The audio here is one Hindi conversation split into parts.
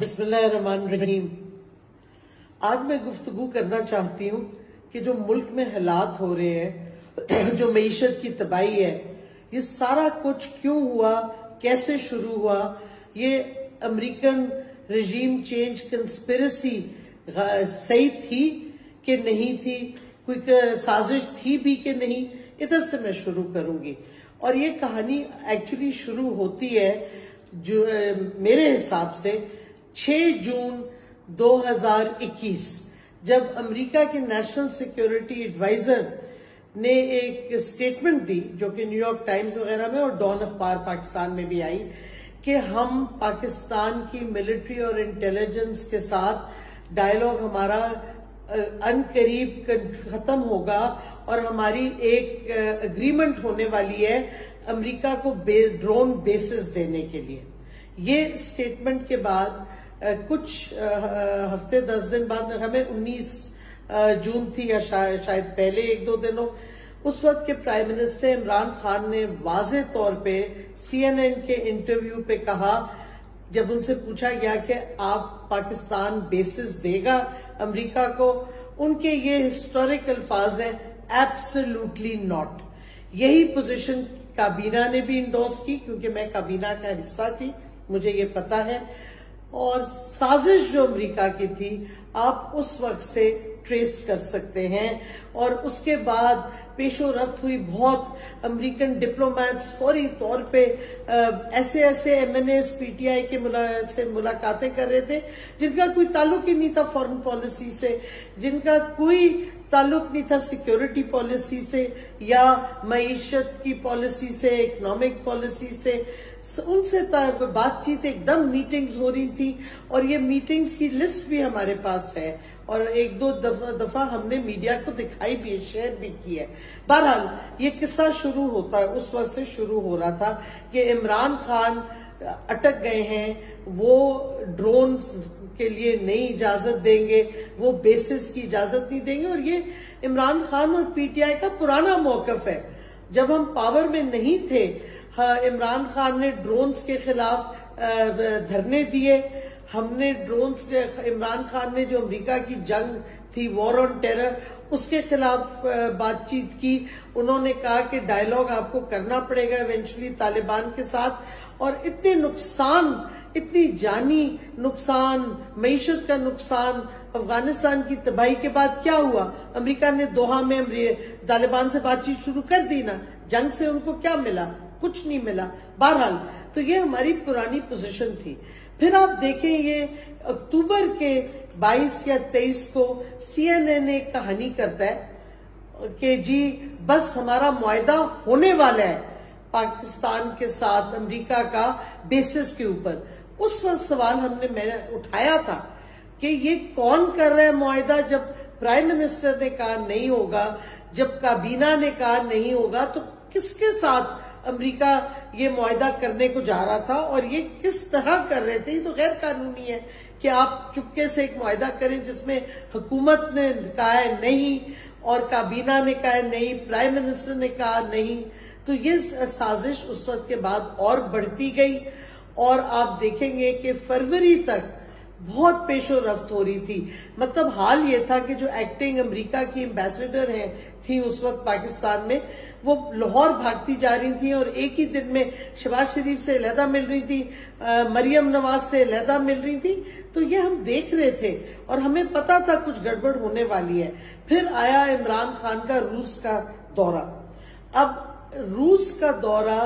बिस्मिल्लाहिर्रहमानिर्रहीम। आज मैं गुफ्तगू करना चाहती हूँ कि जो मुल्क में हालात हो रहे हैं, जो मईशत की तबाही है, ये सारा कुछ क्यों हुआ, कैसे शुरू हुआ, ये अमेरिकन रजीम चेंज कंस्पिरेसी सही थी कि नहीं थी, कोई साजिश थी भी कि नहीं, इधर से मैं शुरू करूंगी। और ये कहानी एक्चुअली शुरू होती है जो मेरे हिसाब से 6 जून 2021 जब अमेरिका के नेशनल सिक्योरिटी एडवाइजर ने एक स्टेटमेंट दी जो कि न्यूयॉर्क टाइम्स वगैरह में और डॉन अखबार पाकिस्तान में भी आई कि हम पाकिस्तान की मिलिट्री और इंटेलिजेंस के साथ डायलॉग हमारा अनकरीब खत्म होगा और हमारी एक एग्रीमेंट होने वाली है अमेरिका को ड्रोन बेसिस देने के लिए। ये स्टेटमेंट के बाद कुछ हफ्ते 10 दिन बाद, हमें 19 जून थी या शायद पहले 1-2 दिनों, उस वक्त के प्राइम मिनिस्टर इमरान खान ने वाज़े तौर पे CNN के इंटरव्यू पे कहा, जब उनसे पूछा गया कि आप पाकिस्तान बेसिस देगा अमेरिका को, उनके ये हिस्टोरिक अल्फाज हैं, एब्सोल्युटली नॉट। यही पोजीशन काबीना ने भी इंडोर्स की, क्योंकि मैं काबीना का हिस्सा थी, मुझे ये पता है। और साजिश जो अमेरिका की थी आप उस वक्त से ट्रेस कर सकते हैं। और उसके बाद पेशो रफ्त हुई, बहुत अमेरिकन डिप्लोमैट्स फौरी तौर पे ऐसे MNAs PTI से मुलाकातें कर रहे थे जिनका कोई ताल्लुक ही नहीं था फॉरेन पॉलिसी से, जिनका कोई ताल्लुक नहीं था सिक्योरिटी पॉलिसी से या मईशत की पॉलिसी से, इकोनॉमिक पॉलिसी से। उनसे बातचीत, एकदम मीटिंग्स हो रही थी और ये मीटिंग्स की लिस्ट भी हमारे पास है और 1-2 दफा हमने मीडिया को दिखाई भी, शेयर भी की है। बहरहाल ये किस्सा शुरू होता है, उस वक्त से शुरू हो रहा था कि इमरान खान अटक गए हैं, वो ड्रोन के लिए नई इजाजत देंगे, वो बेसिस की इजाजत नहीं देंगे। और ये इमरान खान और PTI का पुराना मौकफ है। जब हम पावर में नहीं थे, इमरान खान ने ड्रोन्स के खिलाफ धरने दिए, हमने ड्रोन्स, इमरान खान ने जो अमेरिका की जंग थी, वॉर ऑन टेरर, उसके खिलाफ बातचीत की। उन्होंने कहा कि डायलॉग आपको करना पड़ेगा इवेंचुअली तालिबान के साथ। और इतने नुकसान, इतनी जानी नुकसान, मईशत का नुकसान, अफगानिस्तान की तबाही के बाद क्या हुआ, अमेरिका ने दोहा में तालिबान से बातचीत शुरू कर दी ना। जंग से उनको क्या मिला? कुछ नहीं मिला। बहरहाल तो ये हमारी पुरानी पोजीशन थी। फिर आप देखें, ये अक्टूबर के 22 या 23 को CNN एक कहानी करता है कि जी बस हमारा मुआहदा होने वाला है पाकिस्तान के साथ अमेरिका का बेसिस के ऊपर। उस वक्त सवाल मैंने उठाया था कि ये कौन कर रहा है मुआहदा, जब प्राइम मिनिस्टर ने कहा नहीं होगा, जब काबीना ने कहा नहीं होगा, तो किसके साथ अमेरिका ये मुआहदा करने को जा रहा था और ये किस तरह कर रहे थे। ये तो गैर कानूनी है कि आप चुपके से एक मुआहदा करें जिसमें हुकूमत ने कहा है नहीं और काबीना ने कहा है नहीं, प्राइम मिनिस्टर ने कहा नहीं। तो ये साजिश उस वक्त के बाद और बढ़ती गई और आप देखेंगे कि फरवरी तक बहुत पेशो रफ्त हो रही थी। मतलब हाल ये था कि जो एक्टिंग अमेरिका की एम्बेसडर थी उस वक्त पाकिस्तान में, वो लाहौर भागती जा रही थी और एक ही दिन में शहबाज शरीफ से अलहदा मिल रही थी, मरियम नवाज से अलहदा मिल रही थी। तो ये हम देख रहे थे और हमें पता था कुछ गड़बड़ होने वाली है। फिर आया इमरान खान का रूस का दौरा। अब रूस का दौरा,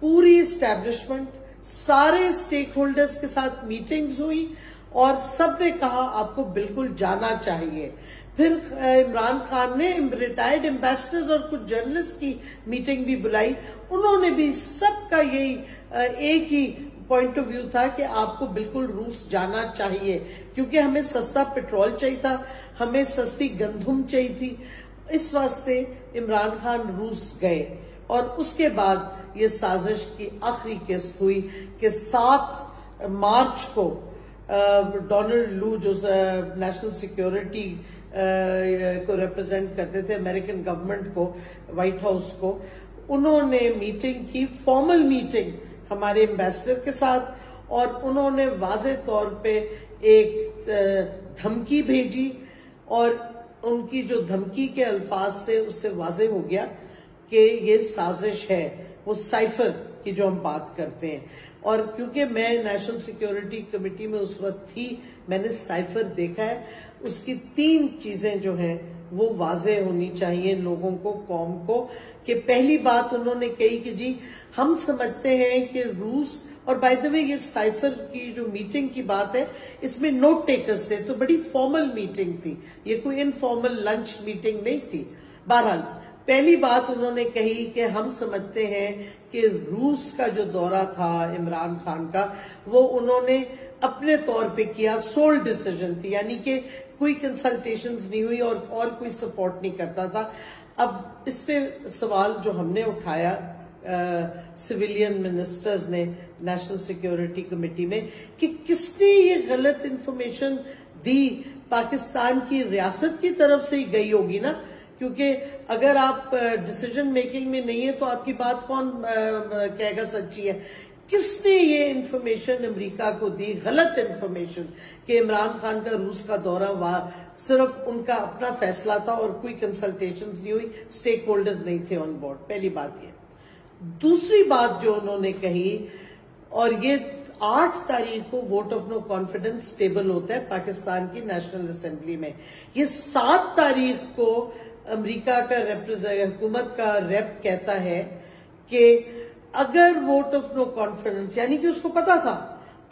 पूरी एस्टैब्लिशमेंट, सारे स्टेक होल्डर्स के साथ मीटिंग्स हुई और सबने कहा आपको बिल्कुल जाना चाहिए। फिर इमरान खान ने रिटायर्ड एम्बेसडर्स और कुछ जर्नलिस्ट की मीटिंग भी बुलाई। उन्होंने भी, सबका यही एक ही पॉइंट ऑफ व्यू था कि आपको बिल्कुल रूस जाना चाहिए, क्योंकि हमें सस्ता पेट्रोल चाहिए था, हमें सस्ती गंदुम चाहिए थी। इस वास्ते इमरान खान रूस गए और उसके बाद ये साजिश की आखिरी किस्त हुई कि 7 मार्च को डोनाल्ड लू, जो नेशनल सिक्योरिटी को रिप्रेजेंट करते थे अमेरिकन गवर्नमेंट को, व्हाइट हाउस को, उन्होंने मीटिंग की, फॉर्मल मीटिंग हमारे एम्बेसडर के साथ और उन्होंने वाज़े तौर पे एक धमकी भेजी और उनकी जो धमकी के अल्फाज से उससे वाज़े हो गया कि ये साजिश है, वो साइफर की जो हम बात करते हैं। और क्योंकि मैं नेशनल सिक्योरिटी कमेटी में उस वक्त थी, मैंने साइफर देखा है। उसकी 3 चीजें जो हैं वो वाज़े होनी चाहिए लोगों को, कौम को। कि पहली बात उन्होंने कही कि जी हम समझते हैं कि रूस, और बाय द वे ये साइफर की जो मीटिंग की बात है इसमें नोट टेकर्स थे, तो बड़ी फॉर्मल मीटिंग थी, ये कोई इनफॉर्मल लंच मीटिंग नहीं थी। बहरहाल पहली बात उन्होंने कही कि हम समझते हैं कि रूस का जो दौरा था इमरान खान का, वो उन्होंने अपने तौर पे किया, सोल डिसीजन थी, यानी कि कोई कंसल्टेशंस नहीं हुई और कोई सपोर्ट नहीं करता था। अब इस पे सवाल जो हमने उठाया सिविलियन मिनिस्टर्स ने नेशनल सिक्योरिटी कमेटी में कि किसने ये गलत इंफॉर्मेशन दी, पाकिस्तान की रियासत की तरफ से ही गई होगी ना, क्योंकि अगर आप डिसीजन मेकिंग में नहीं है तो आपकी बात कौन कहेगा सच्ची है। किसने ये इंफॉर्मेशन अमेरिका को दी, गलत इंफॉर्मेशन, कि इमरान खान का रूस का दौरा सिर्फ उनका अपना फैसला था और कोई कंसल्टेशंस नहीं हुई, स्टेक होल्डर्स नहीं थे ऑन बोर्ड। पहली बात ये। दूसरी बात जो उन्होंने कही, और ये 8 तारीख को vote of no confidence table होता है पाकिस्तान की नेशनल असेंबली में, ये 7 तारीख को अमेरिका का हुकूमत का रेप कहता है कि अगर वोट ऑफ नो कॉन्फिडेंस, यानी कि उसको पता था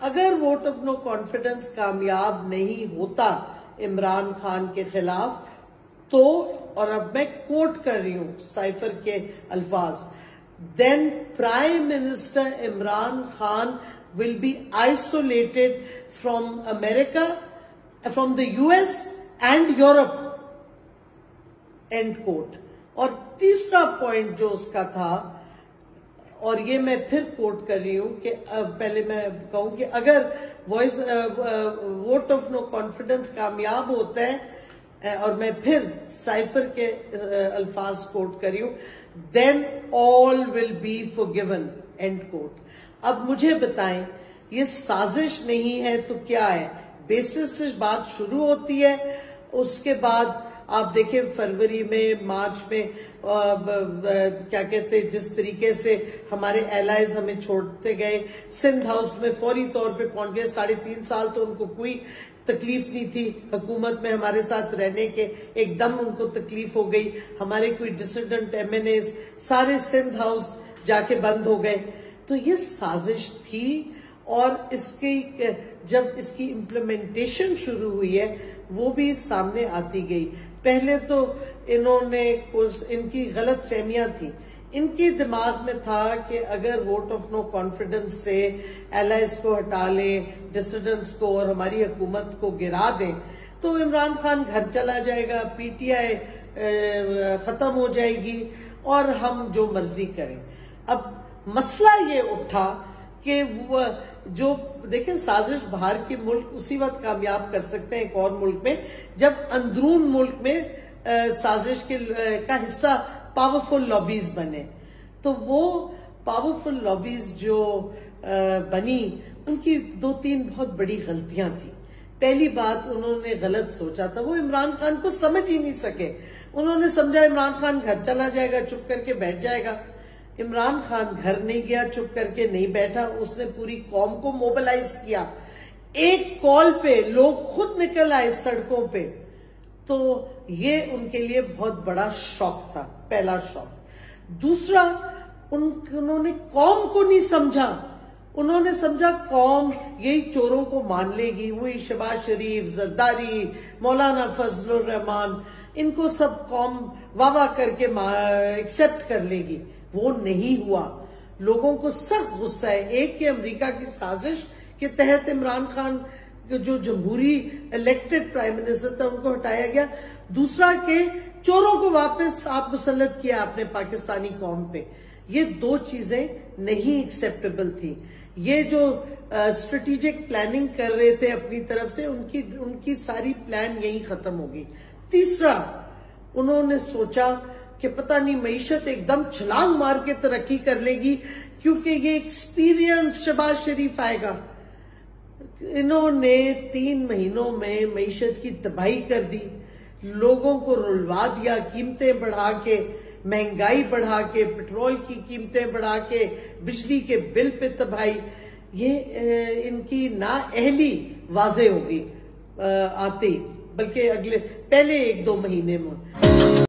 अगर वोट ऑफ नो कॉन्फिडेंस कामयाब नहीं होता इमरान खान के खिलाफ तो, और अब मैं कोट कर रही हूं साइफर के अल्फाज, then prime minister Imran Khan will be isolated from America, from the US and Europe, and quote. और तीसरा पॉइंट जो उसका था, और ये मैं फिर कोट कर रही हूं कि पहले मैं कहूं कि अगर वोट ऑफ नो कॉन्फिडेंस कामयाब होता है, और मैं फिर साइफर के अल्फाज कोट कर रही हूं, then all will be forgiven, and quote. अब मुझे बताएं, ये साजिश नहीं है तो क्या है? बेसिस से बात शुरू होती है, उसके बाद आप देखें फरवरी में, मार्च में क्या कहते हैं, जिस तरीके से हमारे एलाइज हमें छोड़ते गए, सिंध हाउस में फौरी तौर पे पहुंच गए। 3.5 साल तो उनको कोई तकलीफ नहीं थी हुकूमत में हमारे साथ रहने के, एकदम उनको तकलीफ हो गई। हमारे कोई डिसिडेंट MNA सारे सिंध हाउस जाके बंद हो गए। तो ये साजिश थी, और इसकी जब इसकी इम्प्लीमेंटेशन शुरू हुई है वो भी सामने आती गई। पहले तो इन्होंने कुछ, इनकी गलत फहमियां थी, इनके दिमाग में था कि अगर वोट ऑफ नो कॉन्फिडेंस से एलाइज को हटा लें, डिसिडेंट्स को, और हमारी हुकूमत को गिरा दें तो इमरान खान घर चला जाएगा, PTI खत्म हो जाएगी और हम जो मर्जी करें। अब मसला ये उठा कि जो देखें, साजिश बाहर के मुल्क उसी वक्त कामयाब कर सकते हैं एक और मुल्क में जब अंदरून मुल्क में साजिश का हिस्सा पावरफुल लॉबीज बने। तो वो पावरफुल लॉबीज जो बनी, उनकी 2-3 बहुत बड़ी गलतियां थी। पहली बात, उन्होंने गलत सोचा था, वो इमरान खान को समझ ही नहीं सके। उन्होंने समझा इमरान खान घर चला जाएगा, चुप करके बैठ जाएगा। इमरान खान घर नहीं गया, चुप करके नहीं बैठा, उसने पूरी कौम को मोबिलाइज किया। एक कॉल पे लोग खुद निकल आए सड़कों पे, तो ये उनके लिए बहुत बड़ा शॉक था, पहला शॉक। दूसरा, उन्होंने कौम को नहीं समझा। उन्होंने समझा कौम यही चोरों को मान लेगी, वही शहबाज शरीफ, जरदारी, मौलाना फजलुर रहमान, इनको सब कौम वाह करके एक्सेप्ट कर लेगी। वो नहीं हुआ। लोगों को सख्त गुस्सा है, एक के अमेरिका की साजिश के तहत इमरान खान जो जमहूरी इलेक्टेड प्राइम मिनिस्टर था उनको हटाया गया, दूसरा के चोरों को वापस आप मुसल्लत किया आपने पाकिस्तानी कौम पे। ये 2 चीजें नहीं एक्सेप्टेबल थी। ये जो स्ट्रेटेजिक प्लानिंग कर रहे थे अपनी तरफ से, उनकी सारी प्लान यही खत्म हो गई। तीसरा, उन्होंने सोचा कि पता नहीं मईशत एकदम छलांग मार के तरक्की कर लेगी क्योंकि ये एक्सपीरियंस शहबाज शरीफ आएगा। इन्होंने 3 महीनों में मईशत की तबाही कर दी, लोगों को रुलवा दिया, कीमतें बढ़ा के, महंगाई बढ़ा के, पेट्रोल की कीमतें बढ़ा के, बिजली के बिल पे तबाही। ये इनकी नाअहली वाजे होगी आते ही, बल्कि अगले पहले 1-2 महीने में।